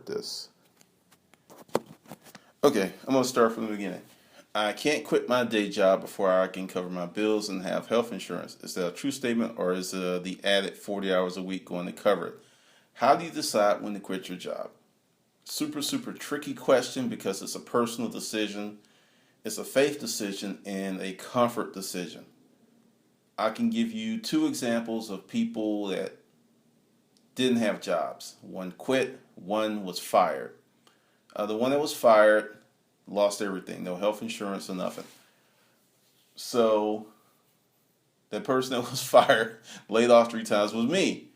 record this. Okay, I'm going to start from the beginning. I can't quit my day job before I can cover my bills and have health insurance. Is that a true statement, or is the added 40 hours a week going to cover it? How do you decide when to quit your job? Super tricky question because it's a personal decision, it's a faith decision, and a comfort decision. I can give you two examples of people that didn't have jobs. One quit, one was fired. The one that was fired lost everything, no health insurance or nothing. So the person that was fired, laid off 3 times, was me.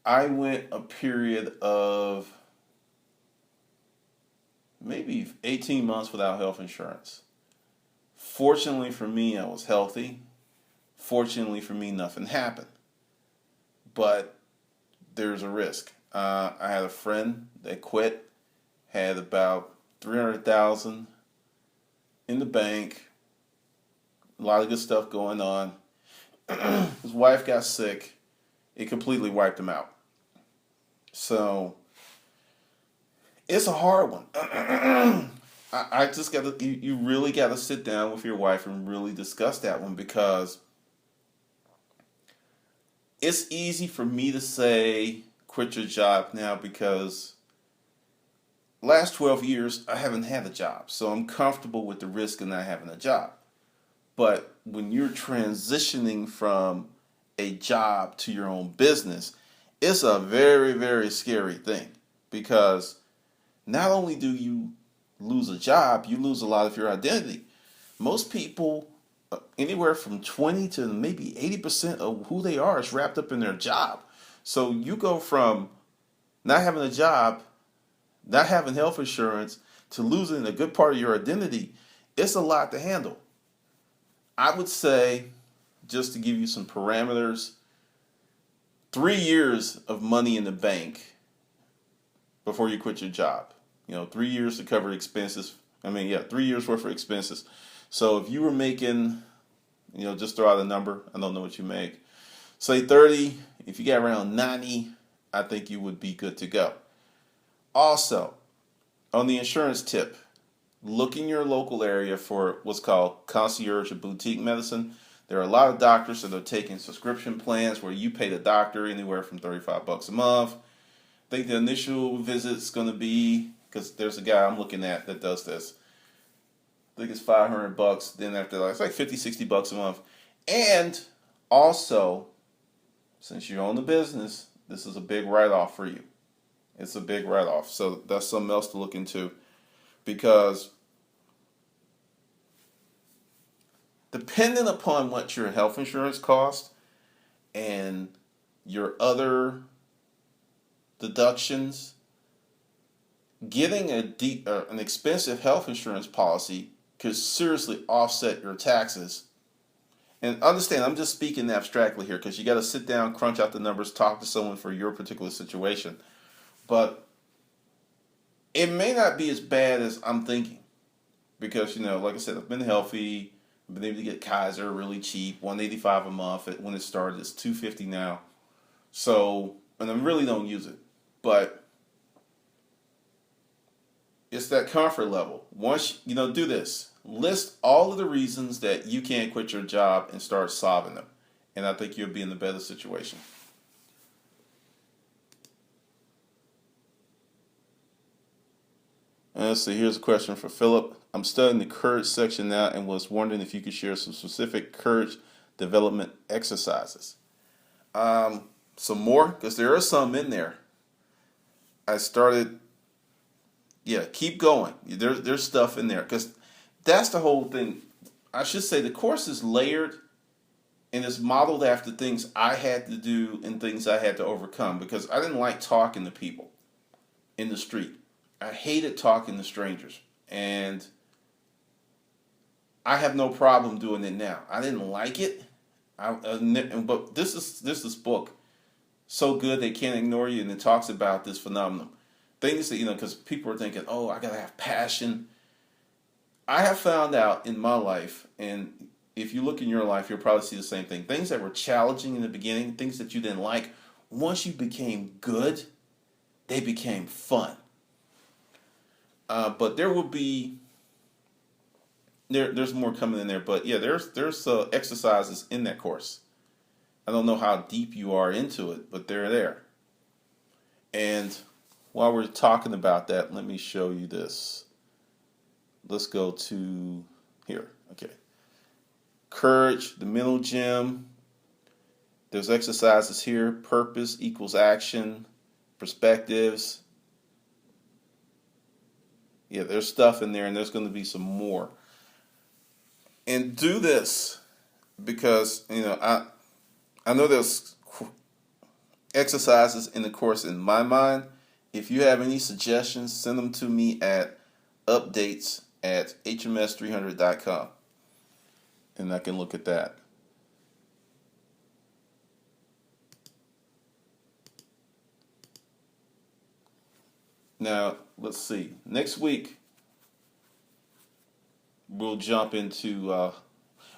I went a period of maybe 18 months without health insurance. Fortunately for me, I was healthy. Fortunately for me, nothing happened. But there's a risk. I had a friend that quit, had about $300,000 in the bank, a lot of good stuff going on. His wife got sick. It completely wiped him out. So it's a hard one. I just got to, you really got to sit down with your wife and really discuss that one, because it's easy for me to say quit your job now because last 12 years I haven't had a job. So I'm comfortable with the risk of not having a job. But when you're transitioning from a job to your own business, it's a very scary thing, because not only do you lose a job, you lose a lot of your identity. Most people, anywhere from 20 to maybe 80% of who they are is wrapped up in their job. So you go from not having a job, not having health insurance, to losing a good part of your identity. It's a lot to handle. I would say, just to give you some parameters, 3 years of money in the bank before you quit your job. 3 years to cover expenses. 3 years worth of expenses. So if you were making, just throw out a number. I don't know what you make. Say 30. If you got around 90, I think you would be good to go. Also, on the insurance tip, look in your local area for what's called concierge or boutique medicine. There are a lot of doctors that are taking subscription plans where you pay the doctor anywhere from $35 a month. I think the initial visit's going to be, because there's a guy I'm looking at that does this, I think it's $500. Then after that, it's like $50-$60 a month. And also, since you own the business, this is a big write-off for you. It's a big write-off. So that's something else to look into, because depending upon what your health insurance costs and your other deductions, getting an expensive health insurance policy could seriously offset your taxes. And understand, I'm just speaking abstractly here, because you got to sit down, crunch out the numbers, talk to someone for your particular situation. But it may not be as bad as I'm thinking, because, like I said, I've been healthy. I've been able to get Kaiser really cheap, $185 a month. When it started, it's $250 now. So, and I really don't use it. But it's that comfort level. Once, do this. List all of the reasons that you can't quit your job and start solving them. And I think you'll be in a better situation. So here's a question for Philip. I'm studying the courage section now and was wondering if you could share some specific courage development exercises. Some more, because there are some in there. I started, keep going. There's stuff in there, because that's the whole thing. I should say the course is layered and is modeled after things I had to do and things I had to overcome, because I didn't like talking to people in the street. I hated talking to strangers, and I have no problem doing it now. I didn't like it, but this book, So Good They Can't Ignore You, and it talks about this phenomenon. Things that, because people are thinking, oh, I gotta have passion. I have found out in my life, and if you look in your life, you'll probably see the same thing. Things that were challenging in the beginning, things that you didn't like, once you became good, they became fun. But there will be there's more coming in there. But yeah, there's exercises in that course. I don't know how deep you are into it, but they're there. And while we're talking about that, let me show you this. Let's go to here. Okay. Courage, the mental gym. There's exercises here. Purpose equals action. Perspectives. Yeah, there's stuff in there, and there's going to be some more. And do this because I know there's exercises in the course in my mind. If you have any suggestions, send them to me at updates@hms300.com, and I can look at that. Now, let's see. Next week, we'll jump into,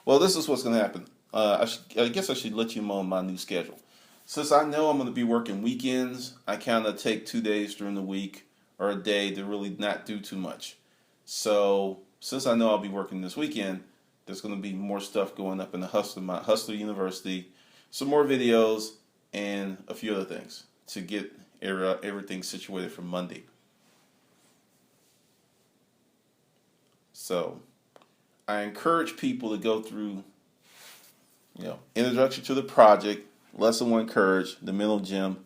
well, this is what's going to happen. I guess I should let you know my new schedule. Since I know I'm going to be working weekends, I kind of take 2 days during the week or a day to really not do too much. So, since I know I'll be working this weekend, there's going to be more stuff going up in the Hustler University, some more videos, and a few other things to get everything situated for Monday. So, I encourage people to go through, introduction to the project, lesson 1, courage, the mental gym.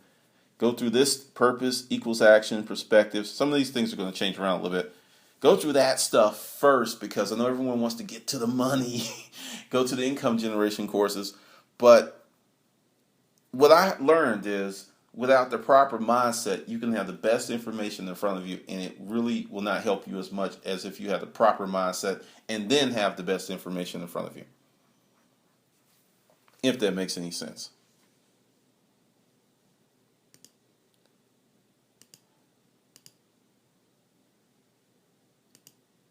Go through this purpose equals action, perspectives. Some of these things are going to change around a little bit. Go through that stuff first because I know everyone wants to get to the money. Go to the income generation courses. But what I learned is without the proper mindset, you can have the best information in front of you, and it really will not help you as much as if you have the proper mindset and then have the best information in front of you. If that makes any sense.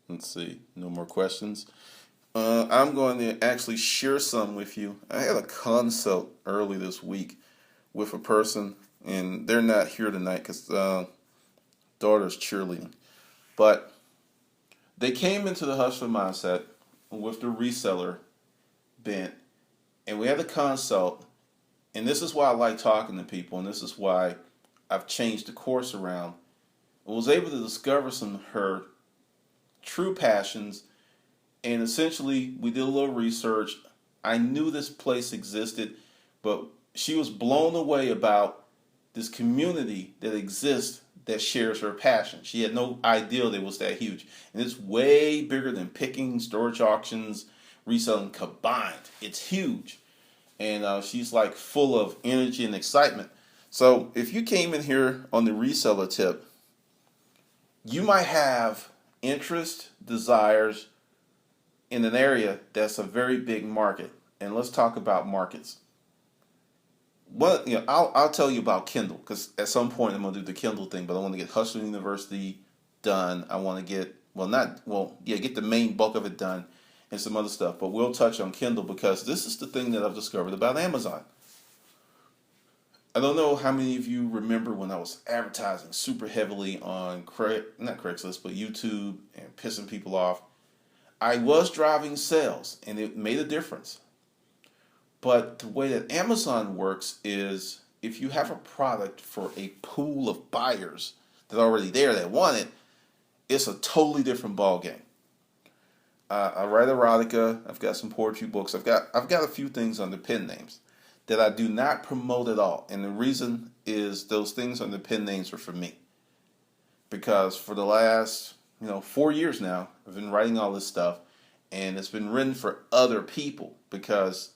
Let's see. No more questions. I'm going to actually share some with you. I had a consult early this week with a person, and they're not here tonight because daughter's cheerleading. But they came into the hustler mindset with the reseller bent, and we had a consult. And this is why I like talking to people, and this is why I've changed the course around. I was able to discover some of her true passions, and essentially we did a little research. I knew this place existed, but she was blown away about this community that exists that shares her passion. She had no idea that it was that huge, and it's way bigger than picking, storage auctions, reselling combined. It's huge, and she's like full of energy and excitement. So if you came in here on the reseller tip, you might have interest, desires in an area that's a very big market. And let's talk about markets. Well, I'll tell you about Kindle because at some point I'm gonna do the Kindle thing, but I want to get Hustler University done. I want to get get the main bulk of it done and some other stuff. But we'll touch on Kindle because this is the thing that I've discovered about Amazon. I don't know how many of you remember when I was advertising super heavily on not Craigslist, but YouTube and pissing people off. I was driving sales and it made a difference. But the way that Amazon works is if you have a product for a pool of buyers that are already there that want it, it's a totally different ball game. I write erotica. I've got some poetry books. I've got a few things under pen names that I do not promote at all. And the reason is those things under pen names are for me. Because for the last, 4 years now, I've been writing all this stuff, and it's been written for other people because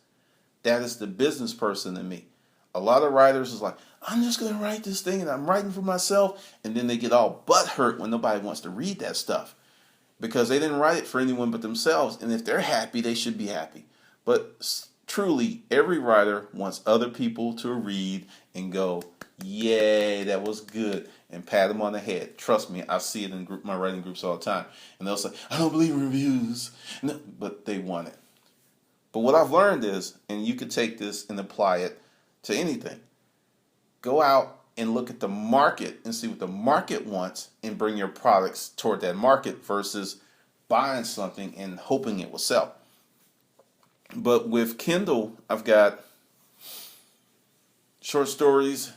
that is the business person in me. A lot of writers is like, I'm just going to write this thing and I'm writing for myself, and then they get all butthurt when nobody wants to read that stuff because they didn't write it for anyone but themselves, and if they're happy, they should be happy. But truly, every writer wants other people to read and go, yay, that was good, and pat them on the head. Trust me, I see it in my writing groups all the time. And they'll say, I don't believe in reviews. No, but they want it. But what I've learned is, and you could take this and apply it to anything, go out and look at the market and see what the market wants and bring your products toward that market versus buying something and hoping it will sell. But with Kindle, I've got short stories.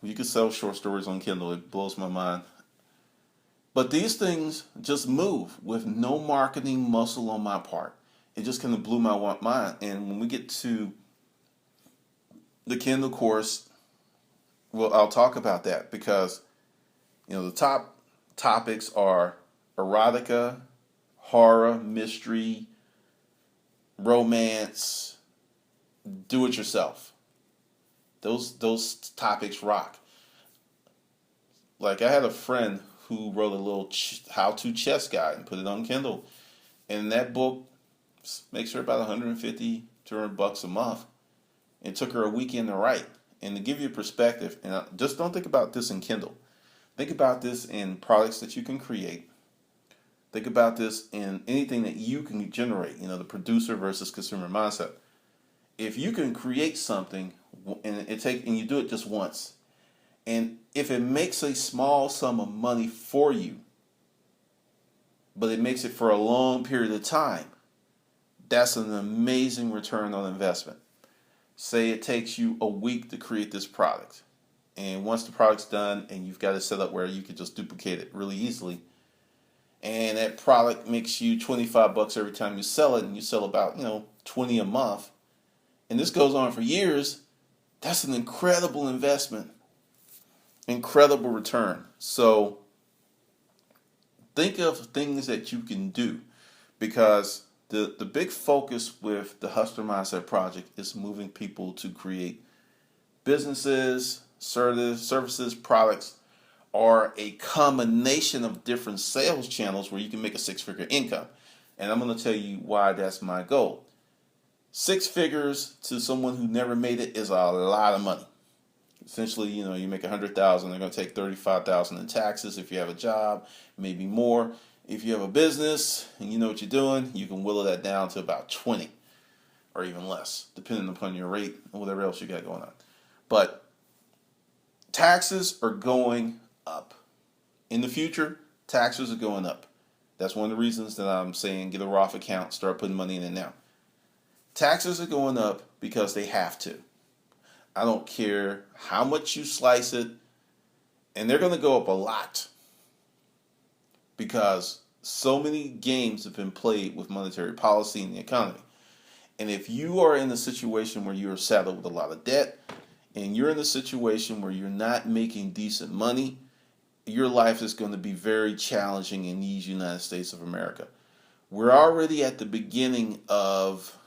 You can sell short stories on Kindle. It blows my mind. But these things just move with no marketing muscle on my part. It just kind of blew my mind. And when we get to the Kindle course, well, I'll talk about that because, the top topics are erotica, horror, mystery, romance, do it yourself. Those topics rock. Like I had a friend who wrote a little how-to chess guide and put it on Kindle, and that book makes her about $150, $200 a month. It took her a weekend to write. And to give you a perspective, and just don't think about this in Kindle. Think about this in products that you can create. Think about this in anything that you can generate. The producer versus consumer mindset. If you can create something and you do it just once, and if it makes a small sum of money for you, but it makes it for a long period of time, that's an amazing return on investment. Say it takes you a week to create this product, and once the product's done and you've got it set up where you can just duplicate it really easily, and that product makes you $25 every time you sell it, and you sell about 20 a month, and this goes on for years, that's an incredible investment, incredible return. So think of things that you can do, because the big focus with the Hustler Mindset Project is moving people to create businesses, services, products, or a combination of different sales channels where you can make a six-figure income. And I'm going to tell you why that's my goal. 6 figures to someone who never made it is a lot of money. Essentially, you make $100,000, they're going to take $35,000 in taxes if you have a job, maybe more. If you have a business and you know what you're doing, you can whittle that down to about 20 or even less, depending upon your rate and whatever else you got going on. But taxes are going up. In the future, taxes are going up. That's one of the reasons that I'm saying get a Roth account, start putting money in it now. Taxes are going up because they have to. I don't care how much you slice it, and they're going to go up a lot because so many games have been played with monetary policy and the economy. And if you are in a situation where you're saddled with a lot of debt, and you're in a situation where you're not making decent money, your life is going to be very challenging in these United States of America. We're already at the beginning of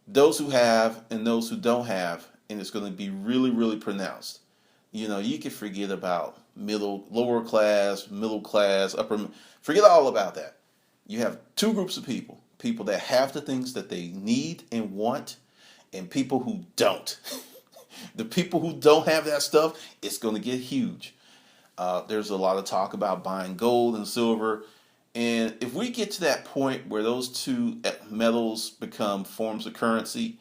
those who have and those who don't have, and it's going to be really, really pronounced. You can forget about lower class, middle class, forget all about that. You have 2 groups of people that have the things that they need and want, and people who don't. The people who don't have that stuff, it's going to get huge. There's a lot of talk about buying gold and silver. And if we get to that point where those 2 metals become forms of currency,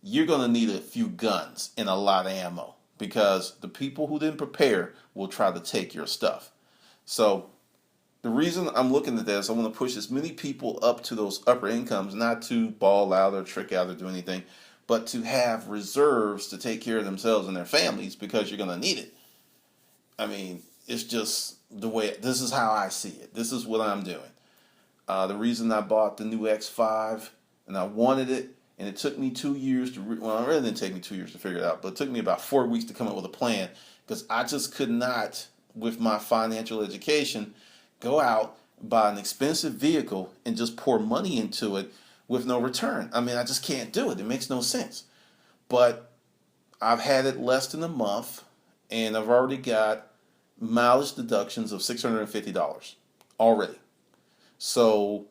you're going to need a few guns and a lot of ammo, because the people who didn't prepare will try to take your stuff. So the reason I'm looking at this, I want to push as many people up to those upper incomes, not to ball out or trick out or do anything, but to have reserves to take care of themselves and their families, because you're going to need it. I mean, it's just the way, this is how I see it. This is what I'm doing. The reason I bought the new X5, and I wanted it, and it took me 2 years to, well, it really didn't take me 2 years to figure it out, but it took me about 4 weeks to come up with a plan, because I just could not, with my financial education, go out, buy an expensive vehicle, and just pour money into it with no return. I mean, I just can't do it. It makes no sense. But I've had it less than a month, and I've already got mileage deductions of $650 already. So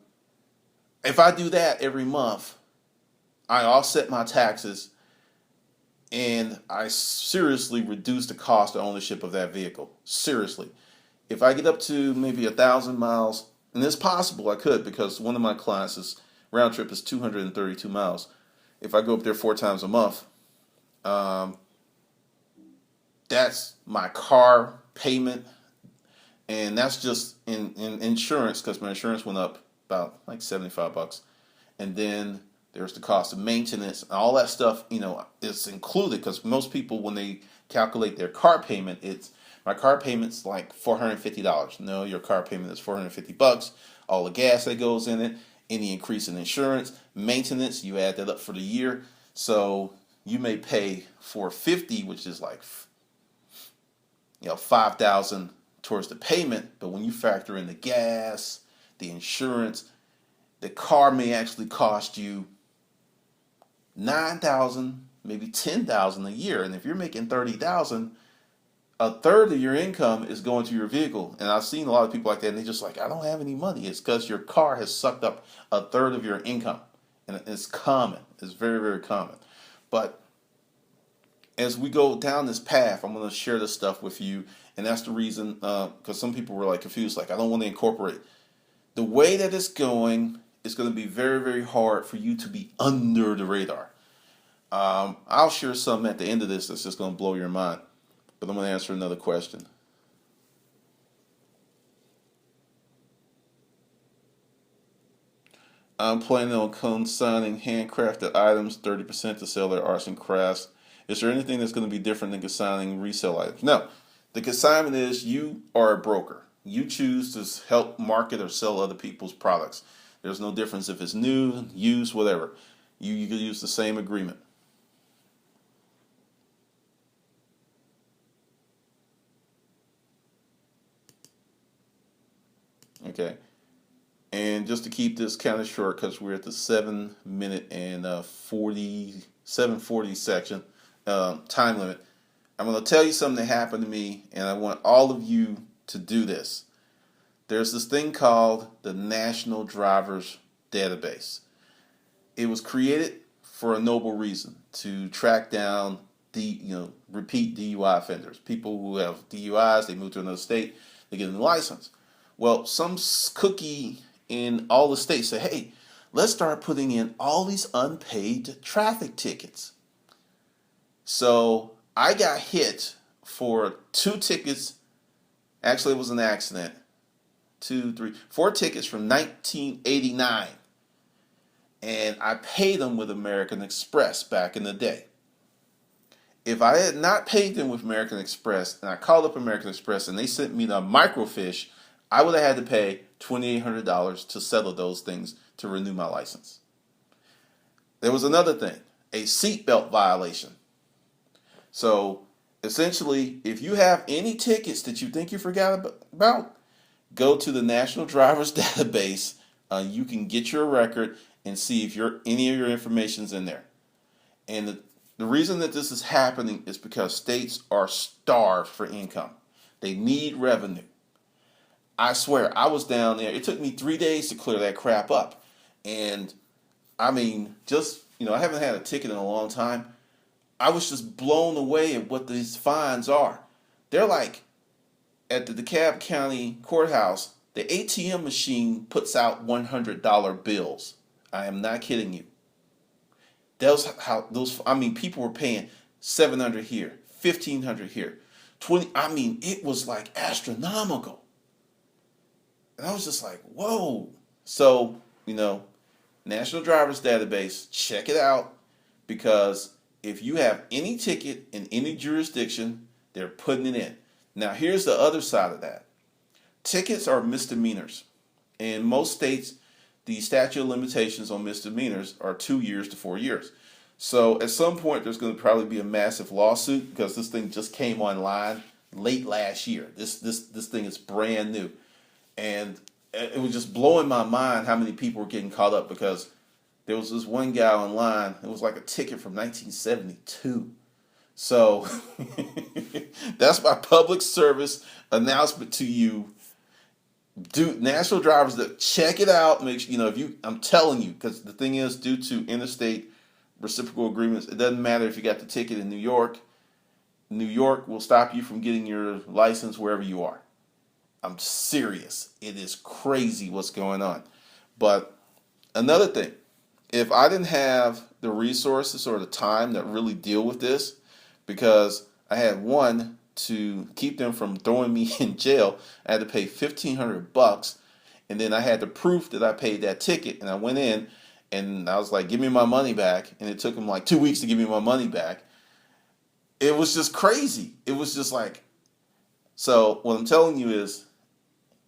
if I do that every month, I offset my taxes, and I seriously reduce the cost of ownership of that vehicle. Seriously. If I get up to maybe 1,000 miles, and it's possible I could, because one of my clients' round trip is 232 miles. If I go up there 4 times a month, That's my car payment, and that's just in insurance because my insurance went up about like $75, and then there's the cost of maintenance and all that stuff. It's included because most people when they calculate their car payment, it's my car payment's like $450. No, your car payment is $450. All the gas that goes in it, any increase in insurance, maintenance, you add that up for the year. So you may pay $450, which is like 5,000 towards the payment, but when you factor in the gas, the insurance, the car may actually cost you 9,000, maybe 10,000 a year. And if you're making 30,000, a third of your income is going to your vehicle. And I've seen a lot of people like that, and they're just like, I don't have any money. It's because your car has sucked up a third of your income. And it's common. It's very, very common. But as we go down this path, I'm going to share this stuff with you. And that's the reason, because some people were like confused, like, I don't want to incorporate. The way that it's going is going to be very, very hard for you to be under the radar. I'll share something at the end of this that's just going to blow your mind. But I'm going to answer another question. I'm planning on consigning handcrafted items, 30% to sell their arts and crafts. Is there anything that's going to be different than consigning resale items? No. The consignment is you are a broker. You choose to help market or sell other people's products. There's no difference if it's new, used, whatever. You can use the same agreement. Okay. And just to keep this kind of short, because we're at the 7-minute and 7:40 section time limit, I'm going to tell you something that happened to me, and I want all of you to do this. There's this thing called the National Drivers Database. It was created for a noble reason, to track down repeat DUI offenders, people who have DUIs, they move to another state, they get a new license. Well, some cookie in all the states say, hey, let's start putting in all these unpaid traffic tickets. So I got hit for 2 tickets. Actually, it was an accident. 2, 3, 4 tickets from 1989. And I paid them with American Express back in the day. If I had not paid them with American Express and I called up American Express and they sent me the microfiche, I would have had to pay $2,800 to settle those things to renew my license. There was another thing, a seatbelt violation. So essentially, if you have any tickets that you think you forgot about, go to the National Drivers Database. You can get your record and see if any of your information's in there. And the reason that this is happening is because states are starved for income. They need revenue. I swear, I was down there. It took me 3 days to clear that crap up. And I mean, I haven't had a ticket in a long time. I was just blown away at what these fines are. They're like, at the DeKalb County Courthouse, the ATM machine puts out $100 bills. I am not kidding you. People were paying $700 here, $1,500 here, $20. I mean, it was like astronomical. And I was just like, whoa. So, National Drivers Database, check it out, because if you have any ticket in any jurisdiction, they're putting it in. Now, here's the other side of that. Tickets are misdemeanors. In most states, the statute of limitations on misdemeanors are 2 years to 4 years. So at some point, there's going to probably be a massive lawsuit because this thing just came online late last year. This thing is brand new. And it was just blowing my mind how many people were getting caught up, because there was this one guy online. It was like a ticket from 1972. So that's my public service announcement to you. National Drivers, check it out. Make sure, I'm telling you, because the thing is, due to interstate reciprocal agreements, it doesn't matter if you got the ticket in New York. New York will stop you from getting your license wherever you are. I'm serious. It is crazy what's going on. But another thing, if I didn't have the resources or the time that really deal with this, because I had one to keep them from throwing me in jail, I had to pay $1,500, and then I had the proof that I paid that ticket. And I went in, and I was like, "Give me my money back," and it took them like 2 weeks to give me my money back. It was just crazy. It was just like, so what I'm telling you is,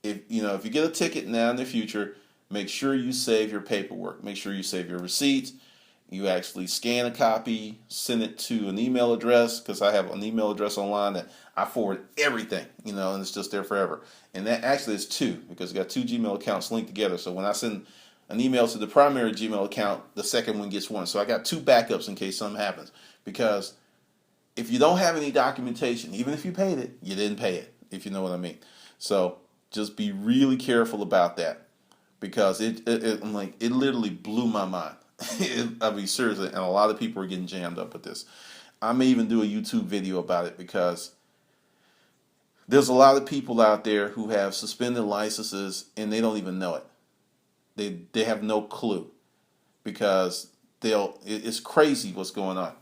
if you get a ticket now in the future, make sure you save your paperwork. Make sure you save your receipts. You actually scan a copy, send it to an email address, because I have an email address online that I forward everything, and it's just there forever. And that actually is two, because I got two Gmail accounts linked together. So when I send an email to the primary Gmail account, the second one gets one. So I got two backups in case something happens. Because if you don't have any documentation, even if you paid it, you didn't pay it, if you know what I mean. So just be really careful about that, because it literally blew my mind. I mean, seriously, and a lot of people are getting jammed up with this. I may even do a YouTube video about it, because there's a lot of people out there who have suspended licenses and they don't even know it. They have no clue, because it's crazy what's going on.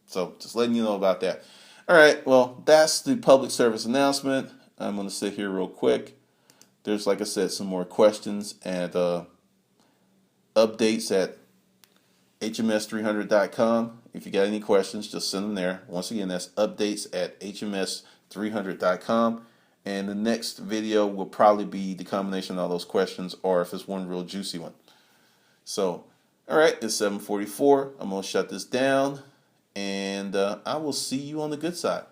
So just letting you know about that. All right, well, that's the public service announcement. I'm going to sit here real quick. There's, like I said, some more questions and updates at hms300.com. If you got any questions, just send them there. Once again, that's updates at hms300.com. And the next video will probably be the combination of all those questions, or if it's one real juicy one. So, all right, it's 7:44. I'm going to shut this down, and I will see you on the good side.